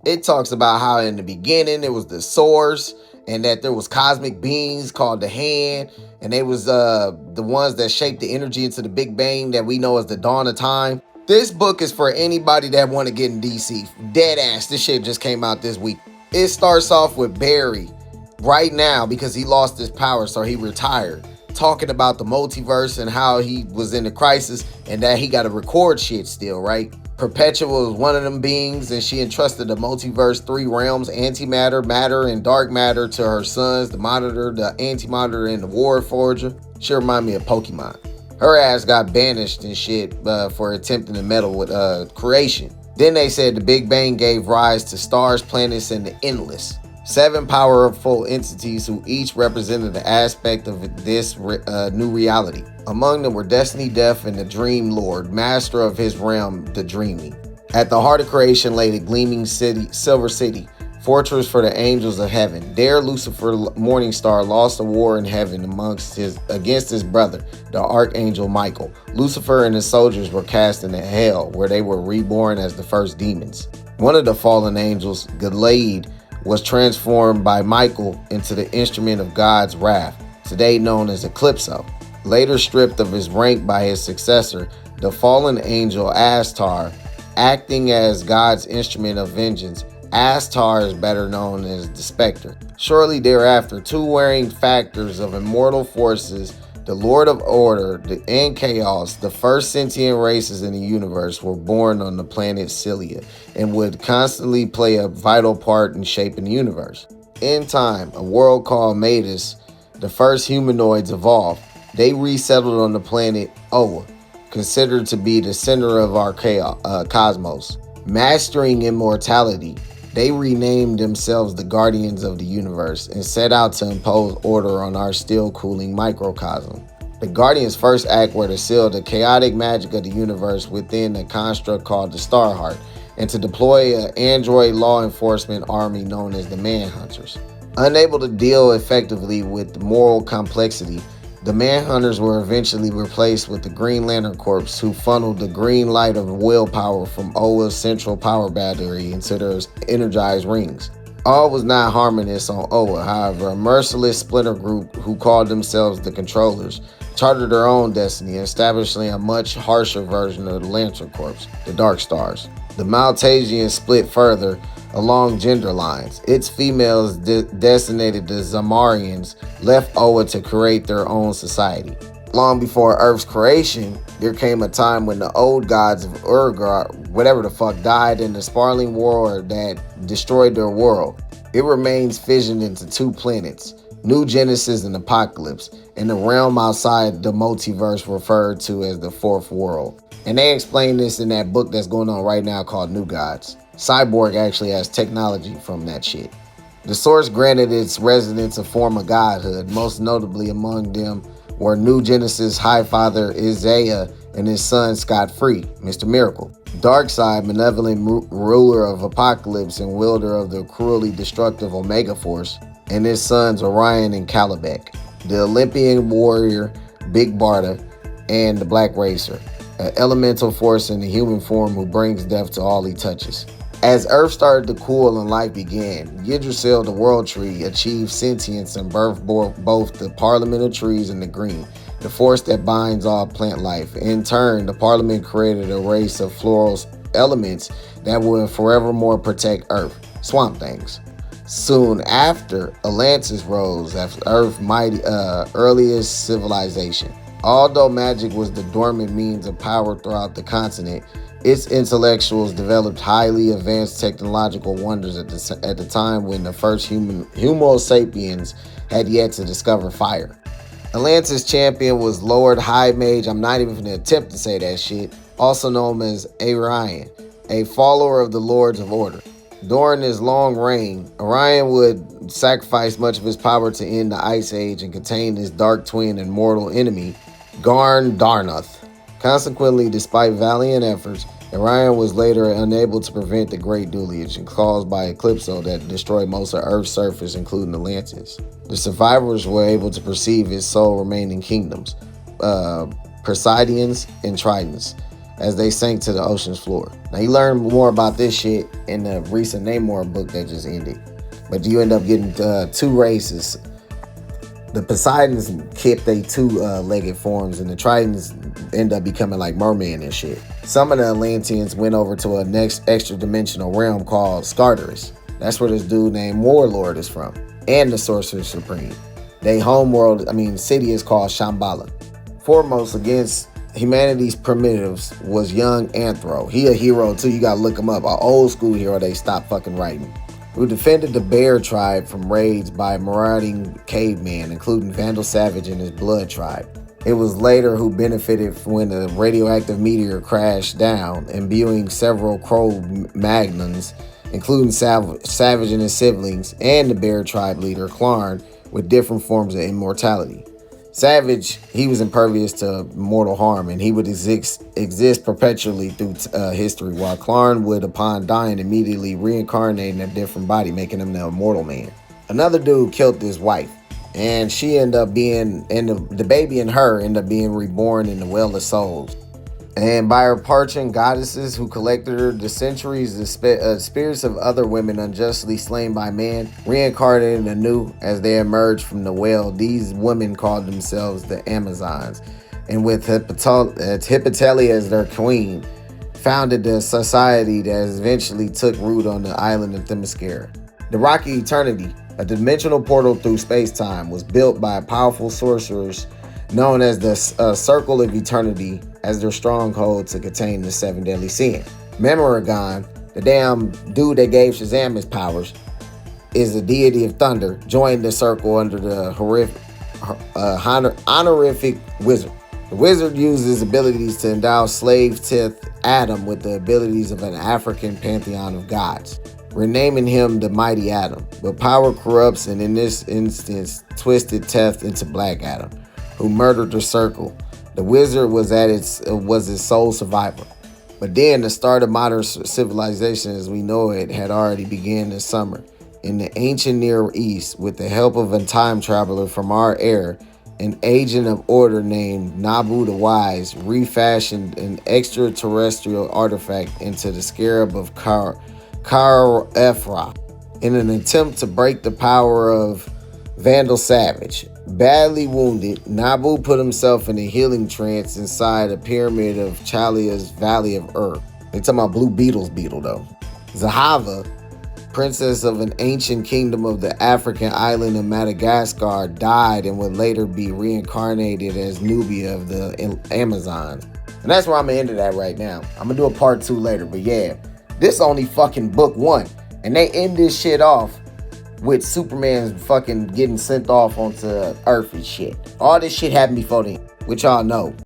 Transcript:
It talks about how in the beginning it was the source, and that there was cosmic beings called the hand, and they was the ones that shaped the energy into the Big Bang that we know as the dawn of time. This book is for anybody that want to get in DC. Dead ass. This shit just came out this week. It starts off with Barry right now because he lost his power, so he retired, talking about the multiverse and how he was in the crisis and that he got to record shit still, right? Perpetua was one of them beings, and she entrusted the multiverse 3 realms, antimatter, matter, and dark matter, to her sons, the Monitor, the Anti-Monitor, and the War Forger. She remind me of Pokemon. Her ass got banished and shit for attempting to meddle with creation. Then they said the Big Bang gave rise to stars, planets, and the endless. 7 powerful entities who each represented an aspect of this new reality. Among them were Destiny, Death, and the Dream Lord, master of his realm, the Dreaming. At the heart of creation lay the gleaming city, Silver City, fortress for the angels of heaven. There, Lucifer Morningstar lost a war in heaven against his brother, the Archangel Michael. Lucifer and his soldiers were cast into hell, where they were reborn as the first demons. One of the fallen angels, Gallade, was transformed by Michael into the instrument of God's wrath, today known as Eclipso. Later stripped of his rank by his successor, the fallen angel Astar, acting as God's instrument of vengeance. Astar is better known as the Spectre. Shortly thereafter, 2 wearing factors of immortal forces, the Lord of Order and Chaos, the first sentient races in the universe, were born on the planet Cilia and would constantly play a vital part in shaping the universe. In time, a world called Matus, the first humanoids evolved. They resettled on the planet Oa, considered to be the center of our cosmos. Mastering immortality, they renamed themselves the Guardians of the Universe and set out to impose order on our still cooling microcosm. The Guardians' first act were to seal the chaotic magic of the universe within a construct called the Starheart, and to deploy an android law enforcement army known as the Manhunters. Unable to deal effectively with the moral complexity, the Manhunters were eventually replaced with the Green Lantern Corps, who funneled the green light of willpower from Oa's central power battery into their energized rings. All was not harmonious on Oa. However, a merciless splinter group who called themselves the Controllers chartered their own destiny, establishing a much harsher version of the Lantern Corps, the Dark Stars. The Maltasians split further along gender lines. Its females, designated the Zamarians, left Oa to create their own society. Long before Earth's creation, there came a time when the old gods of Urgar, whatever the fuck, died in the sprawling war that destroyed their world. It remains fissioned into 2 planets, New Genesis and Apocalypse, and the realm outside the multiverse referred to as the 4th world. And they explain this in that book that's going on right now called New Gods. Cyborg actually has technology from that shit. The source granted its residents a form of godhood, most notably among them were New Genesis High Father Isaiah and his son Scott Free, Mr. Miracle. Darkseid, benevolent ruler of Apocalypse and wielder of the cruelly destructive Omega Force, and his sons Orion and Calibec. The Olympian warrior Big Barda, and the Black Racer, an elemental force in the human form who brings death to all he touches. As Earth started to cool and life began, Yggdrasil, the World Tree, achieved sentience and birthed both the Parliament of Trees and the Green, the force that binds all plant life. In turn, the Parliament created a race of floral elements that will forevermore protect Earth, Swamp Things. Soon after, Atlantis rose as Earth's earliest civilization. Although magic was the dormant means of power throughout the continent, its intellectuals developed highly advanced technological wonders at the time when the first Homo sapiens had yet to discover fire. Atlantis' champion was Lord High Mage, I'm not even going to attempt to say that shit, also known as Orion, a follower of the Lords of Order. During his long reign, Orion would sacrifice much of his power to end the Ice Age and contain his dark twin and mortal enemy, Garn Darnoth. Consequently, despite valiant efforts, Orion was later unable to prevent the Great Deluge caused by Eclipso that destroyed most of Earth's surface, including Atlantis. The survivors were able to perceive its sole remaining kingdoms, Perseidians and Tritons, as they sank to the ocean's floor. Now you learn more about this shit in the recent Namor book that just ended. But you end up getting two races. The Poseidons kept they two-legged forms, and the Tritons end up becoming like mermen and shit. Some of the Atlanteans went over to a next extra-dimensional realm called Scartaris. That's where this dude named Warlord is from, and the Sorcerer Supreme. They homeworld, city is called Shambhala. Foremost against humanity's primitives was young Anthro. He a hero too, you gotta look him up. An old school hero they stopped fucking writing. Who defended the Bear tribe from raids by marauding cavemen, including Vandal Savage and his Blood tribe. It was later who benefited when a radioactive meteor crashed down, imbuing several Cro-Magnons, including Savage and his siblings, and the Bear tribe leader, Klarn, with different forms of immortality. Savage, he was impervious to mortal harm, and he would exist perpetually through history, while Klarn would, upon dying, immediately reincarnate in a different body, making him the immortal man. Another dude killed his wife, and she ended up being, and the baby in her ended up being reborn in the Well of Souls. And by her parching goddesses who collected her the centuries, the spirits of other women unjustly slain by man reincarnated anew as they emerged from the well. These women called themselves the Amazons, and with Hippoteli as their queen, founded the society that eventually took root on the island of Themyscira. The Rocky Eternity, a dimensional portal through space-time, was built by powerful sorcerers known as the Circle of Eternity as their stronghold to contain the 7 deadly sins. Memoragon, the damn dude that gave Shazam his powers, is the deity of thunder, joined the circle under the honorific wizard. The wizard uses his abilities to endow slave-tith Adam with the abilities of an African pantheon of gods, renaming him the Mighty Adam. But power corrupts, and in this instance, twisted Teth into Black Adam, who murdered the circle. The wizard was its sole survivor. But then the start of modern civilization as we know it had already begun this summer. In the ancient Near East, with the help of a time traveler from our era, an agent of order named Nabu the Wise refashioned an extraterrestrial artifact into the scarab of Kar-Ephra in an attempt to break the power of Vandal Savage. Badly wounded, Nabu put himself in a healing trance inside a pyramid of Chalia's Valley of Earth. They talking about Blue Beetle's beetle though. Zahava, princess of an ancient kingdom of the African island of Madagascar, died and would later be reincarnated as Nubia of the Amazons. And that's where I'm gonna end it at right now. I'm gonna do a part 2 later, but yeah, this only fucking book 1. And they end this shit off with Superman fucking getting sent off onto Earth and shit. All this shit happened before then, which y'all know.